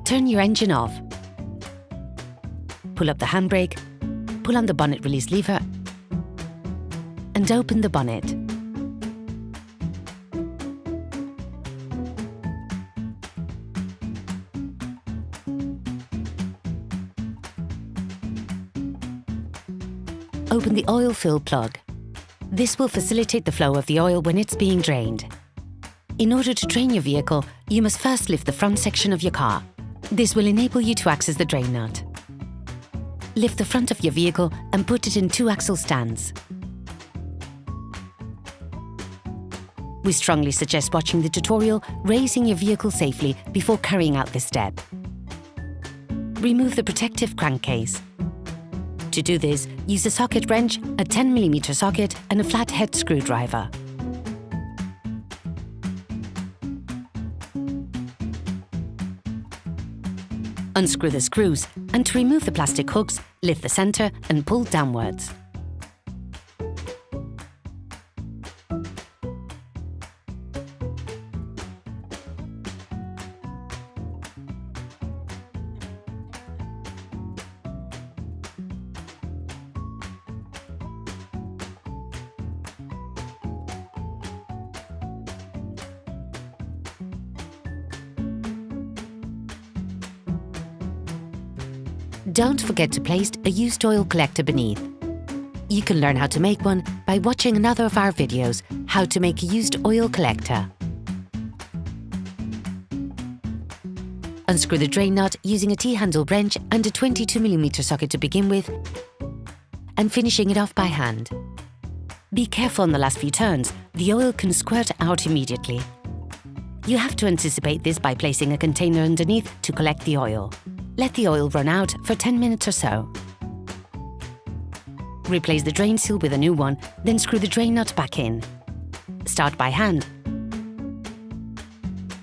Turn your engine off. Pull up the handbrake, pull on the bonnet release lever, and open the bonnet. Open the oil fill plug. This will facilitate the flow of the oil when it's being drained. In order to drain your vehicle, you must first lift the front section of your car. This will enable you to access the drain nut. Lift the front of your vehicle and put it in 2-axle stands. We strongly suggest watching the tutorial, raising your vehicle safely before carrying out this step. Remove the protective crankcase. To do this, use a socket wrench, a 10mm socket and a flathead screwdriver. Unscrew the screws, and to remove the plastic hooks, lift the center and pull downwards. Don't forget to place a used oil collector beneath. You can learn how to make one by watching another of our videos, How to Make a Used Oil Collector. Unscrew the drain nut using a T-handle wrench and a 22mm socket to begin with, and finishing it off by hand. Be careful on the last few turns, the oil can squirt out immediately. You have to anticipate this by placing a container underneath to collect the oil. Let the oil run out for 10 minutes or so. Replace the drain seal with a new one, then screw the drain nut back in. Start by hand.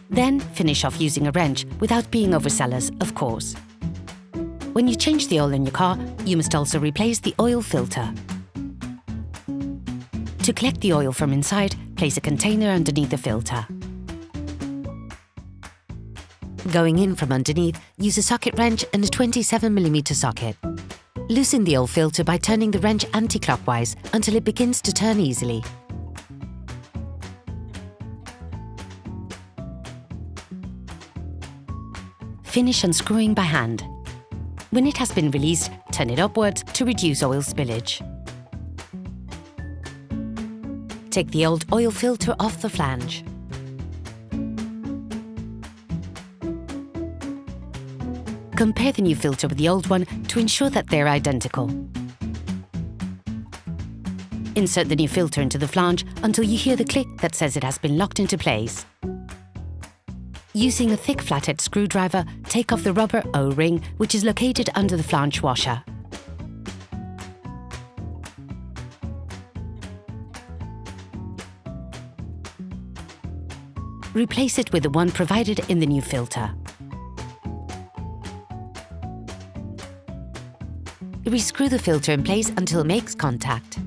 Then finish off using a wrench without being overzealous, of course. When you change the oil in your car, you must also replace the oil filter. To collect the oil from inside, place a container underneath the filter. Going in from underneath, use a socket wrench and a 27mm socket. Loosen the oil filter by turning the wrench anti-clockwise until it begins to turn easily. Finish unscrewing by hand. When it has been released, turn it upwards to reduce oil spillage. Take the old oil filter off the flange. Compare the new filter with the old one to ensure that they're identical. Insert the new filter into the flange until you hear the click that says it has been locked into place. Using a thick flathead screwdriver, take off the rubber O-ring which is located under the flange washer. Replace it with the one provided in the new filter. Rescrew the filter in place until it makes contact.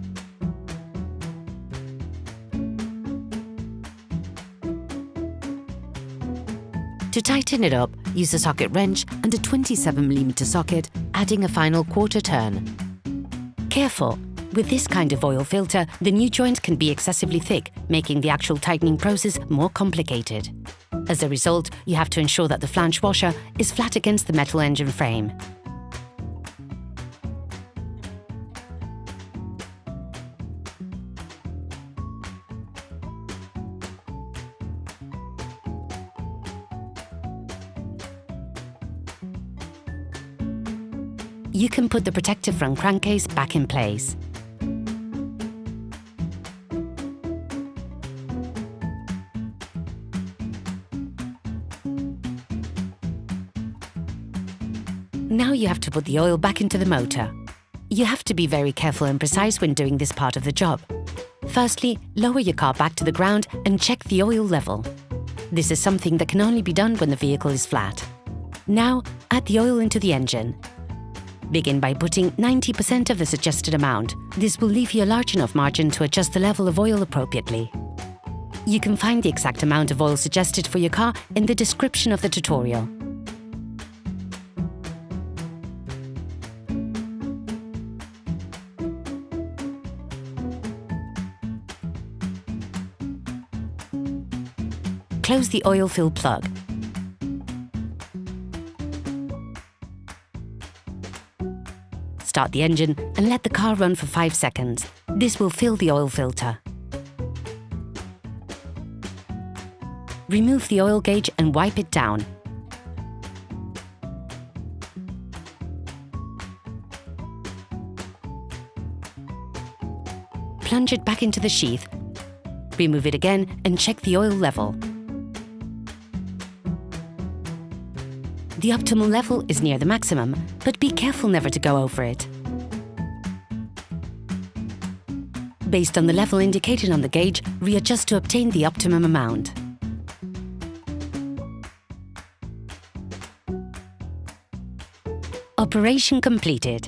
To tighten it up, use a socket wrench and a 27mm socket, adding a final quarter turn. Careful! With this kind of oil filter, the new joint can be excessively thick, making the actual tightening process more complicated. As a result, you have to ensure that the flange washer is flat against the metal engine frame. You can put the protective front crankcase back in place. Now you have to put the oil back into the motor. You have to be very careful and precise when doing this part of the job. Firstly, lower your car back to the ground and check the oil level. This is something that can only be done when the vehicle is flat. Now, add the oil into the engine. Begin by putting 90% of the suggested amount. This will leave you a large enough margin to adjust the level of oil appropriately. You can find the exact amount of oil suggested for your car in the description of the tutorial. Close the oil fill plug. Start the engine and let the car run for 5 seconds. This will fill the oil filter. Remove the oil gauge and wipe it down. Plunge it back into the sheath. Remove it again and check the oil level. The optimal level is near the maximum, but be careful never to go over it. Based on the level indicated on the gauge, readjust to obtain the optimum amount. Operation completed.